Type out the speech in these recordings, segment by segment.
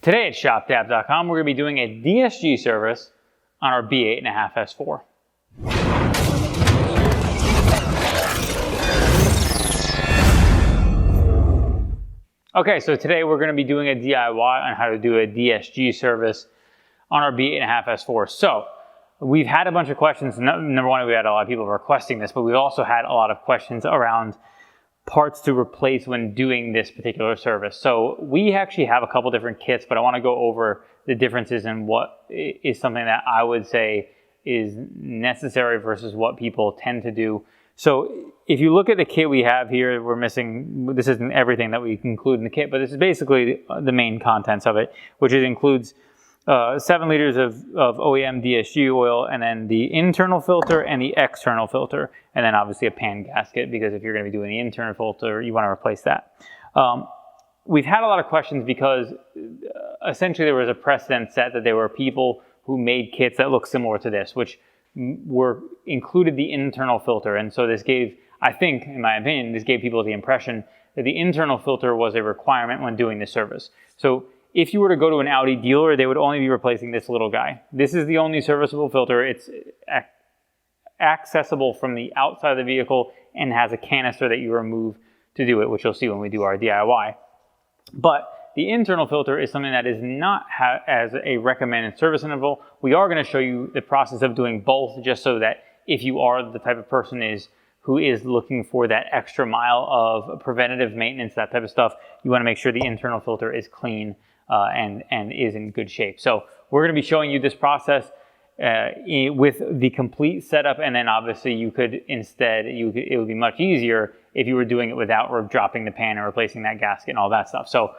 Today at shopdab.com, we're going to be doing a DSG service on our B8.5 S4. Okay, so today we're going to be doing a DIY on how to do a DSG service on our B8.5 S4. So we've had a bunch of questions. Number one, we had a lot of people requesting this, but we've also had a lot of questions around parts to replace when doing this particular service. So we actually have a couple different kits, but I want to go over the differences and what is something that I would say is necessary versus what people tend to do. So if you look at the kit we have here, we're missing, this isn't everything that we include in the kit, but this is basically the main contents of it, which includes 7 liters of OEM DSG oil, and then the internal filter and the external filter, and then obviously a pan gasket, because if you're going to be doing the internal filter, you want to replace that. We've had a lot of questions because essentially there was a precedent set that there were people who made kits that look similar to this, which included the internal filter. And so this gave, I think, in my opinion, this gave people the impression that the internal filter was a requirement when doing this service. So if you were to go to an Audi dealer, they would only be replacing this little guy. This is the only serviceable filter. It's accessible from the outside of the vehicle and has a canister that you remove to do it, which you'll see when we do our DIY. But the internal filter is something that is not as a recommended service interval. We are going to show you the process of doing both, just so that if you are the type of person who is looking for that extra mile of preventative maintenance, that type of stuff, you want to make sure the internal filter is clean and is in good shape. So we're going to be showing you this process with the complete setup, and then obviously you could instead, it would be much easier if you were doing it without dropping the pan and replacing that gasket and all that stuff. So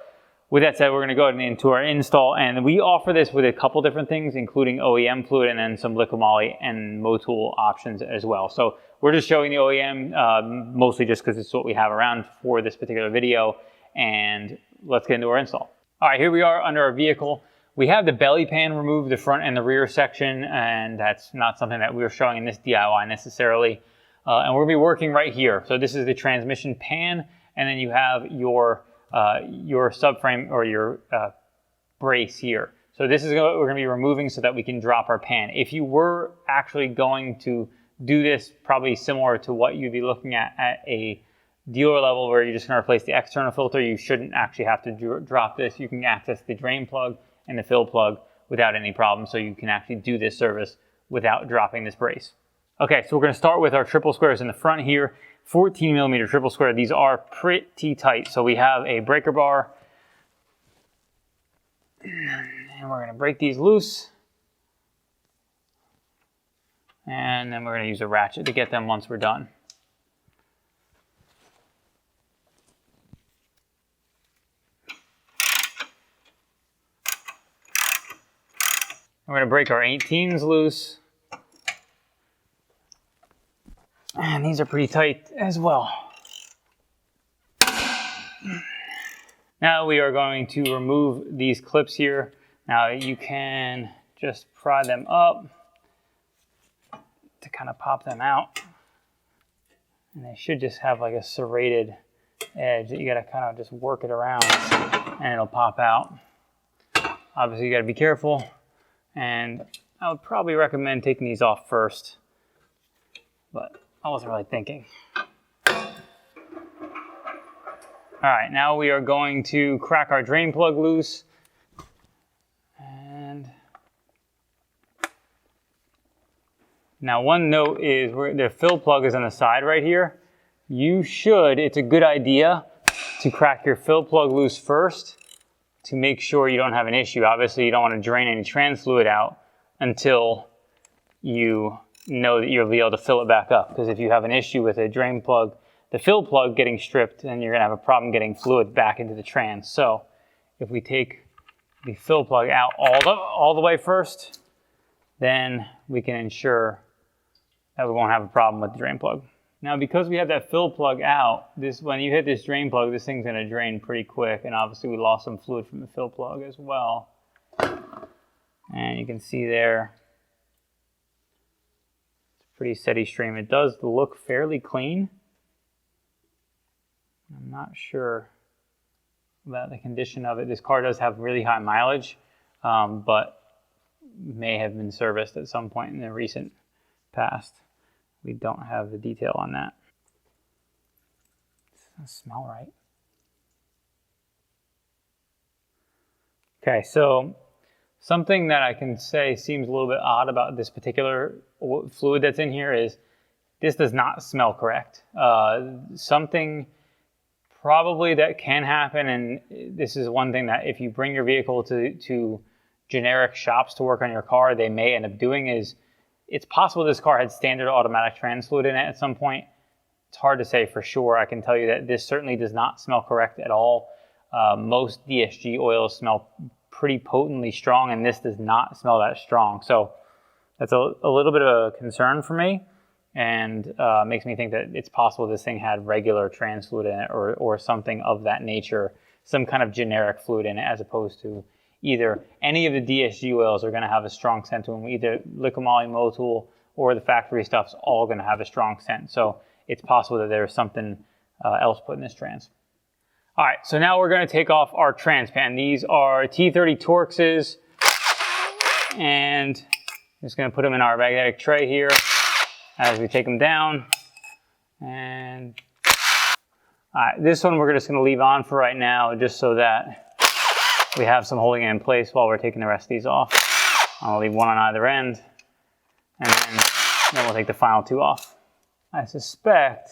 with that said, we're going to go ahead and into our install, and we offer this with a couple different things, including OEM fluid and then some liquid moly and Motul options as well. So we're just showing the OEM mostly just because it's what we have around for this particular video, and let's get into our install. All right, here we are under our vehicle. We have the belly pan removed, the front and the rear section, and that's not something that we're showing in this DIY necessarily. And we're going to be working right here. So this is the transmission pan, and then you have your subframe or your brace here. So this is what we're going to be removing so that we can drop our pan. If you were actually going to do this, probably similar to what you'd be looking at a dealer level where you're just going to replace the external filter, you shouldn't actually have to drop this. You can access the drain plug and the fill plug without any problem, so you can actually do this service without dropping this brace. Okay, so we're going to start with our triple squares in the front here. 14 millimeter triple square. These are pretty tight. So we have a breaker bar, and we're going to break these loose, and then we're going to use a ratchet to get them once we're done. We're going to break our 18s loose. And these are pretty tight as well. Now we are going to remove these clips here. Now you can just pry them up to kind of pop them out. And they should just have like a serrated edge that you got to kind of just work it around and it'll pop out. Obviously you got to be careful. And I would probably recommend taking these off first, but I wasn't really thinking. All right, now we are going to crack our drain plug loose. And now one note is the fill plug is on the side right here. It's a good idea to crack your fill plug loose first to make sure you don't have an issue. Obviously, you don't want to drain any trans fluid out until you know that you'll be able to fill it back up. Because if you have an issue with a drain plug, the fill plug getting stripped, then you're going to have a problem getting fluid back into the trans. So if we take the fill plug out all the way first, then we can ensure that we won't have a problem with the drain plug. Now, because we have that fill plug out, when you hit this drain plug, this thing's going to drain pretty quick. And obviously, we lost some fluid from the fill plug as well. And you can see there, it's a pretty steady stream. It does look fairly clean. I'm not sure about the condition of it. This car does have really high mileage, but may have been serviced at some point in the recent past. We don't have the detail on that. It doesn't smell right. Okay, so something that I can say seems a little bit odd about this particular fluid that's in here is this does not smell correct. Something probably that can happen, and this is one thing that if you bring your vehicle to generic shops to work on your car, they may end up doing is, it's possible this car had standard automatic trans fluid in it at some point. It's hard to say for sure. I can tell you that this certainly does not smell correct at all. Most DSG oils smell pretty potently strong, and this does not smell that strong. So that's a little bit of a concern for me, and makes me think that it's possible this thing had regular trans fluid in it, or something of that nature, some kind of generic fluid in it, as opposed to either any of the DSG oils are going to have a strong scent to them. Either Liqui Motul or the factory stuff's all going to have a strong scent. So it's possible that there's something else put in this trans. All right, so now we're going to take off our trans pan. These are T30 Torxes, and I'm just going to put them in our magnetic tray here as we take them down. And all right, this one we're just going to leave on for right now, just so that we have some holding it in place while we're taking the rest of these off. I'll leave one on either end, and then we'll take the final two off. I suspect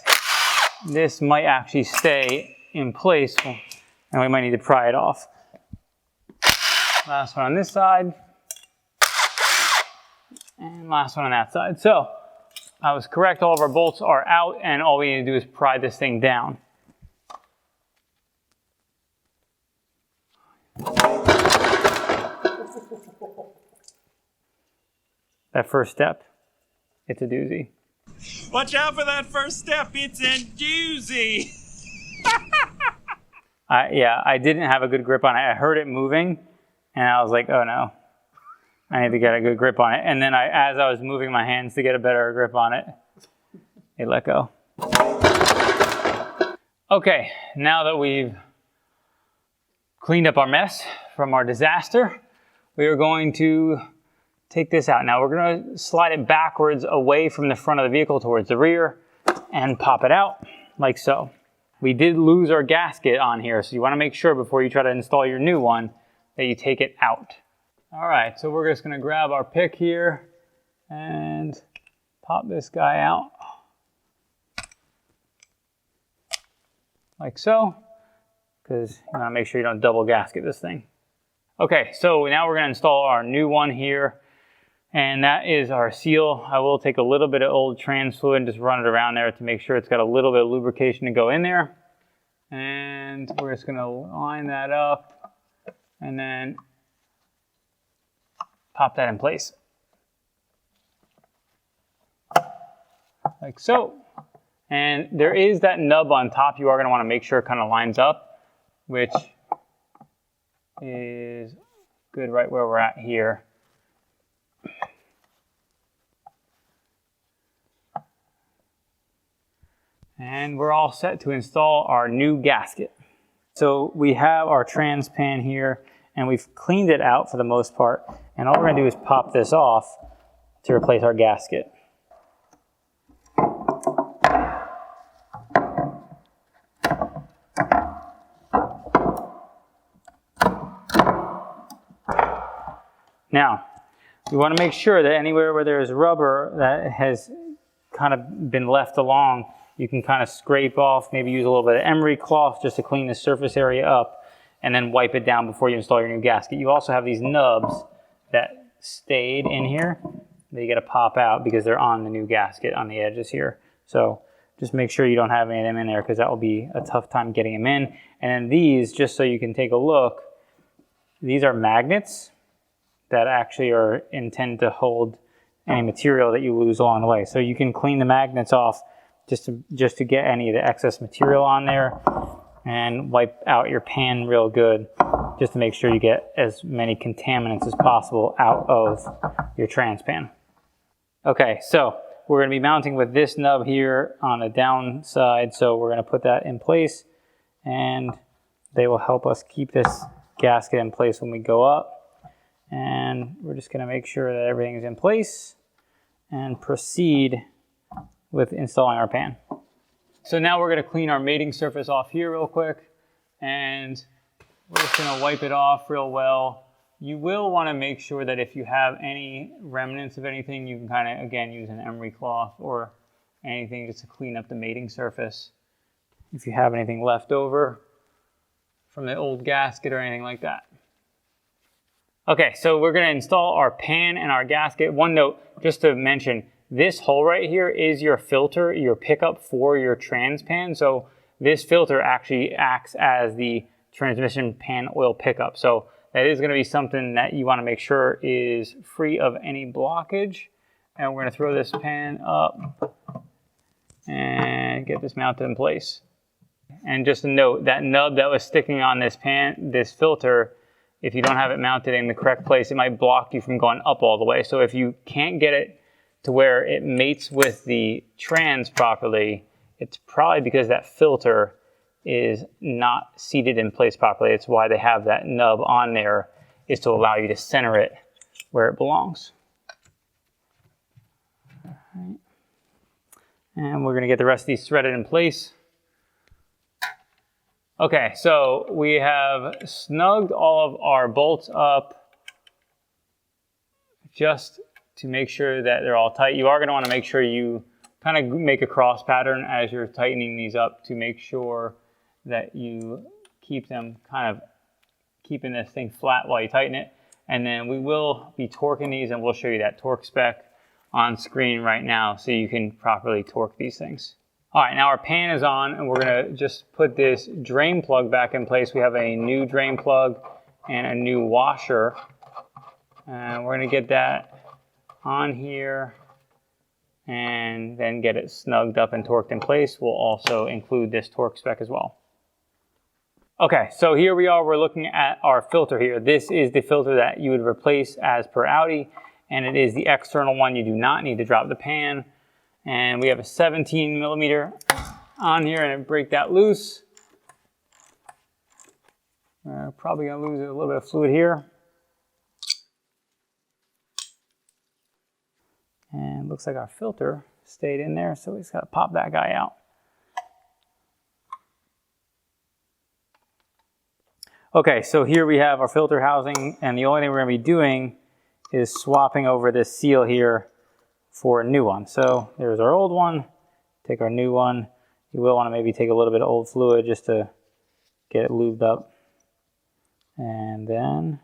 this might actually stay in place, and we might need to pry it off. Last one on this side, and last one on that side. So I was correct, all of our bolts are out, and all we need to do is pry this thing down. That first step, it's a doozy. Watch out for that first step, it's a doozy. Yeah, I didn't have a good grip on it. I heard it moving, and I was like, oh no, I need to get a good grip on it. And then as I was moving my hands to get a better grip on it, it let go. Okay, now that we've cleaned up our mess from our disaster, we are going to take this out. Now we're going to slide it backwards away from the front of the vehicle towards the rear and pop it out like so. We did lose our gasket on here, so you want to make sure before you try to install your new one that you take it out. All right, so we're just going to grab our pick here and pop this guy out like so, because you want to make sure you don't double gasket this thing. Okay, so now we're going to install our new one here, and that is our seal. I will take a little bit of old trans fluid and just run it around there to make sure it's got a little bit of lubrication to go in there. And we're just going to line that up and then pop that in place. Like so. And there is that nub on top you are going to want to make sure it kind of lines up, which is good right where we're at here. And we're all set to install our new gasket. So we have our trans pan here, and we've cleaned it out for the most part. And all we're going to do is pop this off to replace our gasket. Now, we want to make sure that anywhere where there's rubber that has kind of been left along, you can kind of scrape off, maybe use a little bit of emery cloth just to clean the surface area up, and then wipe it down before you install your new gasket. You also have these nubs that stayed in here that you got to pop out because they're on the new gasket on the edges here. So just make sure you don't have any of them in there, because that will be a tough time getting them in. And then these, just so you can take a look, these are magnets that actually are intended to hold any material that you lose along the way. So you can clean the magnets off just to get any of the excess material on there, and wipe out your pan real good just to make sure you get as many contaminants as possible out of your trans pan. Okay, so we're going to be mounting with this nub here on the downside, so we're going to put that in place, and They will help us keep this gasket in place when we go up. And we're just gonna make sure that everything is in place and proceed with installing our pan. So now we're gonna clean our mating surface off here real quick, and we're just gonna wipe it off real well. You will wanna make sure that if you have any remnants of anything, you can kinda, again, use an emery cloth or anything just to clean up the mating surface. If you have anything left over from the old gasket or anything like that. Okay, so we're gonna install our pan and our gasket. One note, just to mention, this hole right here is your filter, your pickup for your trans pan. So this filter actually acts as the transmission pan oil pickup. So that is gonna be something that you wanna make sure is free of any blockage. And we're gonna throw this pan up and get this mounted in place. And just a note, that nub that was sticking on this pan, this filter, if you don't have it mounted in the correct place, it might block you from going up all the way. So if you can't get it to where it mates with the trans properly, it's probably because that filter is not seated in place properly. It's why they have that nub on there, is to allow you to center it where it belongs. All right. And we're gonna get the rest of these threaded in place. Okay, so we have snugged all of our bolts up just to make sure that they're all tight. You are gonna wanna make sure you kind of make a cross pattern as you're tightening these up to make sure that you keep them kind of keeping this thing flat while you tighten it. And then we will be torquing these, and we'll show you that torque spec on screen right now so you can properly torque these things. All right, now our pan is on, and we're gonna just put this drain plug back in place. We have a new drain plug and a new washer. And we're gonna get that on here and then get it snugged up and torqued in place. We'll also include this torque spec as well. Okay, so here we are, we're looking at our filter here. This is the filter that you would replace as per Audi, and it is the external one. You do not need to drop the pan. And we have a 17 millimeter on here, and break that loose. We're probably gonna lose a little bit of fluid here. And looks like our filter stayed in there, so we just gotta pop that guy out. Okay, so here we have our filter housing, and the only thing we're gonna be doing is swapping over this seal here for a new one. So there's our old one, take our new one. You will want to maybe take a little bit of old fluid just to get it lubed up. And then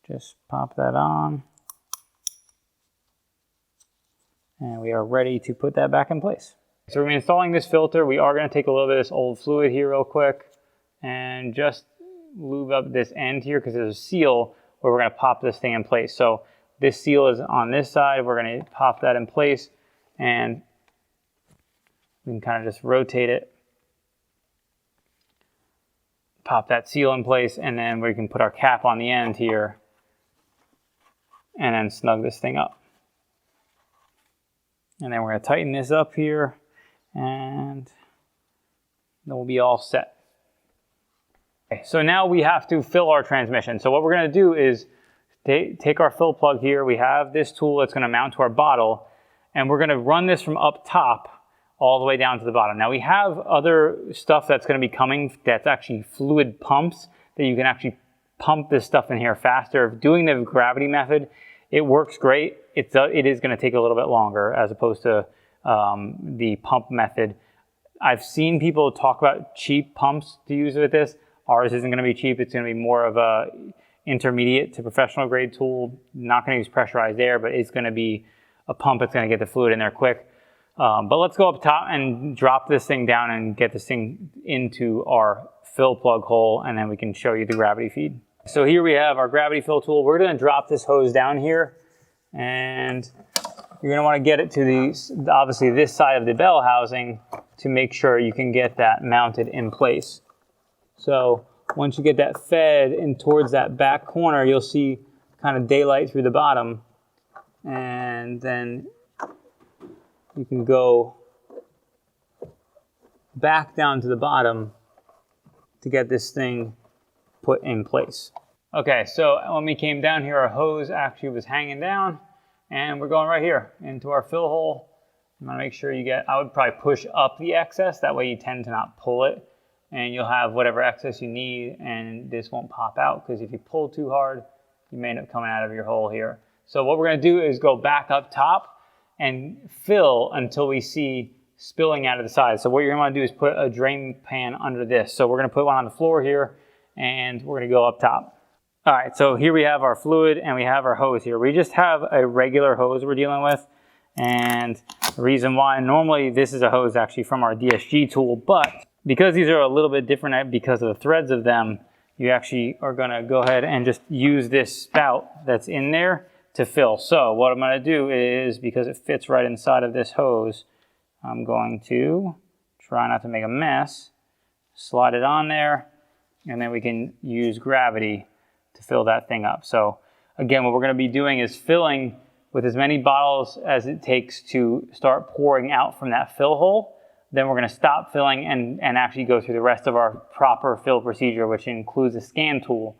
just pop that on. And we are ready to put that back in place. So we're installing this filter. We are going to take a little bit of this old fluid here real quick and just lube up this end here, because there's a seal where we're going to pop this thing in place. So this seal is on this side. We're going to pop that in place, and we can kind of just rotate it, pop that seal in place, and then we can put our cap on the end here and then snug this thing up. And then we're going to tighten this up here, and then we'll be all set. Okay, so now we have to fill our transmission. So what we're going to do is take our fill plug here. We have this tool that's going to mount to our bottle, and we're going to run this from up top all the way down to the bottom. Now we have other stuff that's going to be coming that's actually fluid pumps that you can actually pump this stuff in here faster. Doing the gravity method, it works great. It is going to take a little bit longer as opposed to the pump method. I've seen people talk about cheap pumps to use with this. Ours isn't going to be cheap. It's going to be more of a intermediate to professional grade tool. Not going to use pressurized air, but it's going to be a pump that's going to get the fluid in there quick. But let's go up top and drop this thing down and get this thing into our fill plug hole, and then we can show you the gravity feed. So here we have our gravity fill tool. We're going to drop this hose down here, and you're going to want to get it to the obviously this side of the bell housing to make sure you can get that mounted in place. So once you get that fed in towards that back corner, you'll see kind of daylight through the bottom, and then you can go back down to the bottom to get this thing put in place. Okay, so when we came down here, our hose actually was hanging down, and we're going right here into our fill hole. I'm gonna make sure you get, I would probably push up the excess, that way you tend to not pull it, and you'll have whatever excess you need, and this won't pop out, because if you pull too hard, you may end up coming out of your hole here. So what we're gonna do is go back up top and fill until we see spilling out of the side. So what you're gonna wanna do is put a drain pan under this. So we're gonna put one on the floor here, and we're gonna go up top. All right, so here we have our fluid and we have our hose here. We just have a regular hose we're dealing with. And the reason why, normally this is a hose actually from our DSG tool, but because these are a little bit different because of the threads of them, you actually are gonna go ahead and just use this spout that's in there to fill. So what I'm gonna do is, because it fits right inside of this hose, I'm going to try not to make a mess, slide it on there, and then we can use gravity to fill that thing up. So again, what we're gonna be doing is filling with as many bottles as it takes to start pouring out from that fill hole. Then we're gonna stop filling and actually go through the rest of our proper fill procedure, which includes a scan tool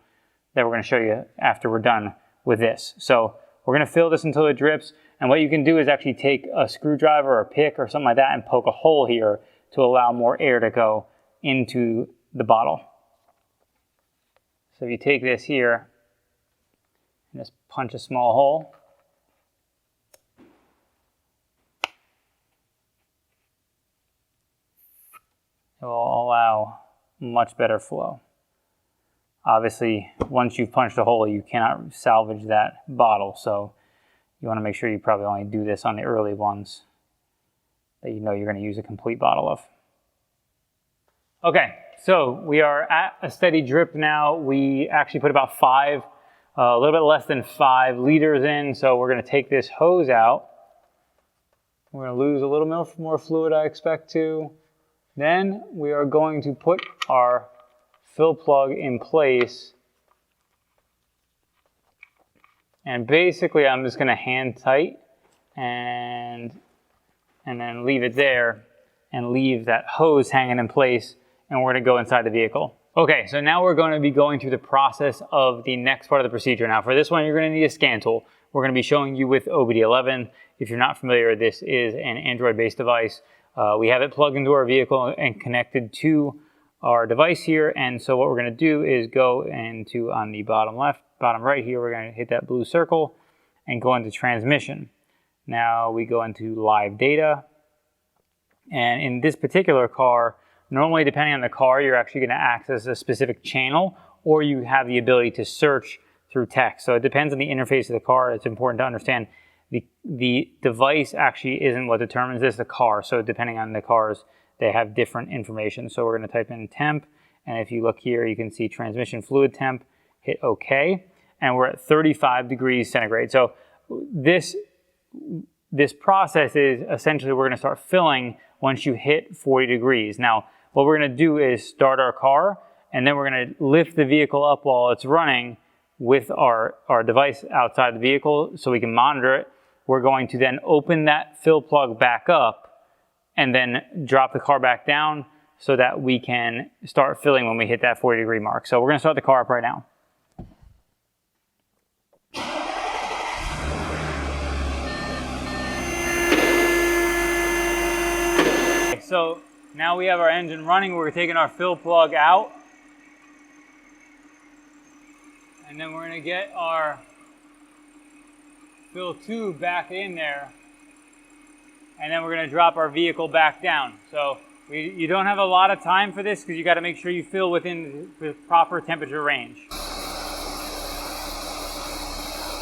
that we're gonna show you after we're done with this. So we're gonna fill this until it drips. And what you can do is actually take a screwdriver or a pick or something like that and poke a hole here to allow more air to go into the bottle. So if you take this here and just punch a small hole, it will allow much better flow. Obviously, once you've punched a hole, you cannot salvage that bottle, so you want to make sure you probably only do this on the early ones that you know you're going to use a complete bottle of. Okay, so we are at a steady drip now. We actually put about a little bit less than 5 liters in, so we're going to take this hose out. We're going to lose a little more fluid, I expect to. Then we are going to put our fill plug in place. And basically I'm just going to hand tight and then leave it there and leave that hose hanging in place, and we're going to go inside the vehicle. Okay, so now we're going to be going through the process of the next part of the procedure. Now for this one, you're going to need a scan tool. We're going to be showing you with OBDeleven. If you're not familiar, this is an Android-based device. We have it plugged into our vehicle and connected to our device here. And so what we're going to do is go into, on the bottom right here, we're going to hit that blue circle and go into transmission. Now we go into live data. And in this particular car, normally depending on the car, you're actually going to access a specific channel, or you have the ability to search through text. So it depends on the interface of the car. It's important to understand the device actually isn't what determines this, the car. So depending on the cars, they have different information. So we're going to type in temp, and if you look here, you can see transmission fluid temp, hit OK, and we're at 35 degrees centigrade. So this process is essentially we're going to start filling once you hit 40 degrees. Now, what we're going to do is start our car, and then we're going to lift the vehicle up while it's running with our device outside the vehicle so we can monitor it. We're going to then open that fill plug back up and then drop the car back down so that we can start filling when we hit that 40 degree mark. So we're going to start the car up right now. Okay, so now we have our engine running. We're taking our fill plug out. And then we're going to get our fill tube back in there. And then we're going to drop our vehicle back down. So you don't have a lot of time for this because you got to make sure you fill within the proper temperature range.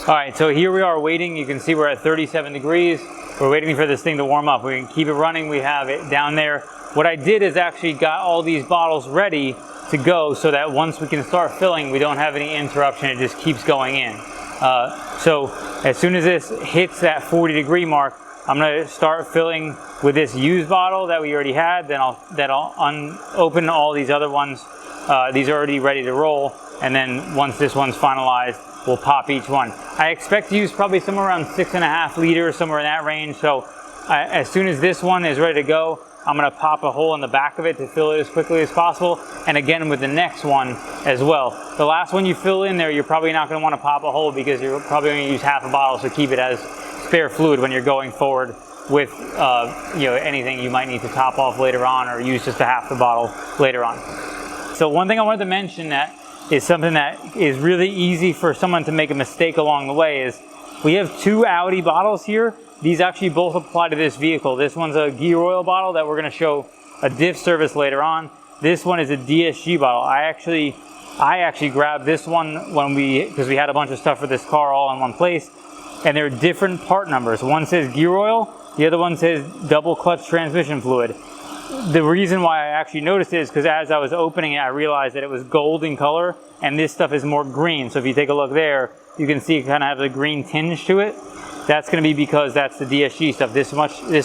All right, so here we are waiting. You can see we're at 37 degrees. We're waiting for this thing to warm up. We can keep it running. We have it down there. What I did is actually got all these bottles ready to go so that once we can start filling, we don't have any interruption. It just keeps going in. So as soon as this hits that 40 degree mark, I'm going to start filling with this used bottle that we already had. Then I'll open all these other ones. These are already ready to roll. And then once this one's finalized, we'll pop each one. I expect to use probably somewhere around 6.5 liters, somewhere in that range. So as soon as this one is ready to go, I'm gonna pop a hole in the back of it to fill it as quickly as possible. And again with the next one as well. The last one you fill in there, you're probably not gonna wanna pop a hole because you're probably gonna use half a bottle, so keep it as spare fluid when you're going forward with anything you might need to top off later on or use just a half the bottle later on. So one thing I wanted to mention that is something that is really easy for someone to make a mistake along the way is we have 2 Audi bottles here. These actually both apply to this vehicle. This one's a gear oil bottle that we're gonna show a diff service later on. This one is a DSG bottle. I actually grabbed this one because we had a bunch of stuff for this car all in one place, and they're different part numbers. One says gear oil, the other one says double clutch transmission fluid. The reason why I actually noticed it is because as I was opening it, I realized that it was gold in color, and this stuff is more green. So if you take a look there, you can see it kind of has a green tinge to it. That's going to be because that's the DSG stuff. This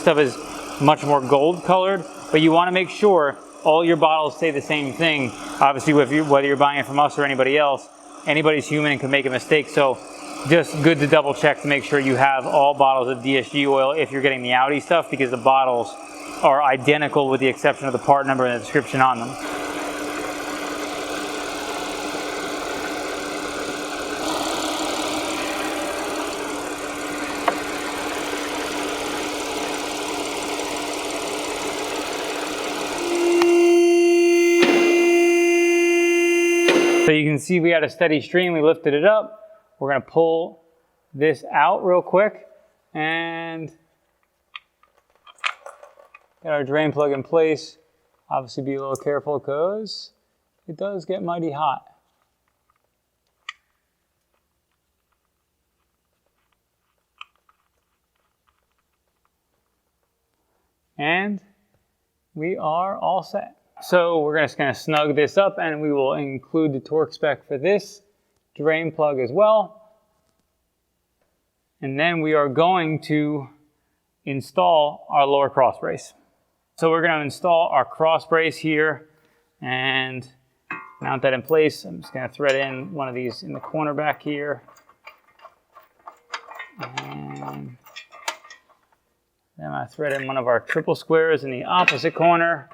stuff is much more gold colored, but you want to make sure all your bottles say the same thing. Obviously, whether you're buying it from us or anybody else, anybody's human and can make a mistake. So just good to double check to make sure you have all bottles of DSG oil if you're getting the Audi stuff, because the bottles are identical with the exception of the part number and the description on them. So you can see we had a steady stream, we lifted it up. We're gonna pull this out real quick and get our drain plug in place. Obviously be a little careful because it does get mighty hot. And we are all set. So we're just gonna snug this up and we will include the torque spec for this drain plug as well. And then we are going to install our lower cross brace. So we're gonna install our cross brace here and mount that in place. I'm just gonna thread in one of these in the corner back here. And then I'm gonna thread in one of our triple squares in the opposite corner,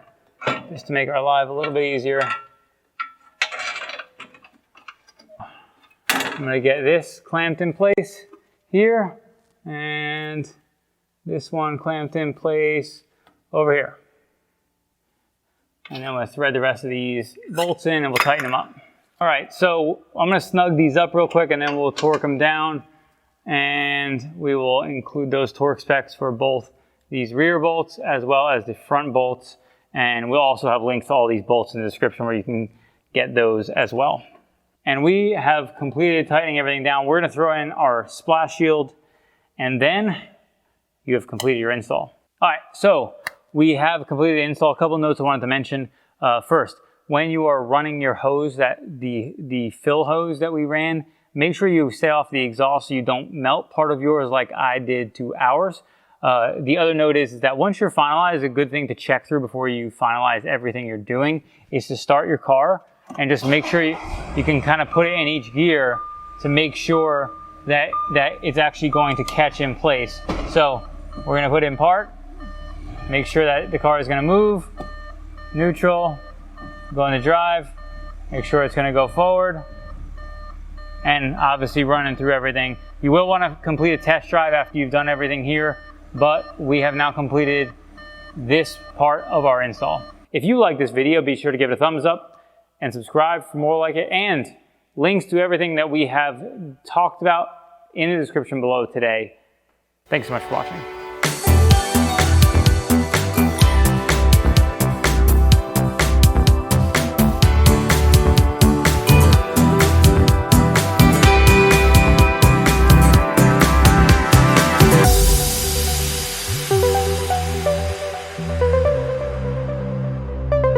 just to make our life a little bit easier. I'm gonna get this clamped in place here, and this one clamped in place over here. And then I'm gonna thread the rest of these bolts in and we'll tighten them up. All right, so I'm gonna snug these up real quick and then we'll torque them down, and we will include those torque specs for both these rear bolts as well as the front bolts. And we'll also have links to all these bolts in the description where you can get those as well. And we have completed tightening everything down. We're gonna throw in our splash shield and then you have completed your install. All right, so we have completed the install. A couple notes I wanted to mention. First, when you are running your hose, the fill hose that we ran, make sure you stay off the exhaust so you don't melt part of yours like I did to ours. The other note is that once you're finalized, a good thing to check through before you finalize everything you're doing is to start your car and just make sure you can kind of put it in each gear to make sure that it's actually going to catch in place. So we're gonna put in park, make sure that the car is gonna move, neutral, go into drive, make sure it's gonna go forward, and obviously running through everything. You will wanna complete a test drive after you've done everything here, but we have now completed this part of our install. If you like this video, be sure to give it a thumbs up and subscribe for more like it, and links to everything that we have talked about in the description below today. Thanks so much for watching.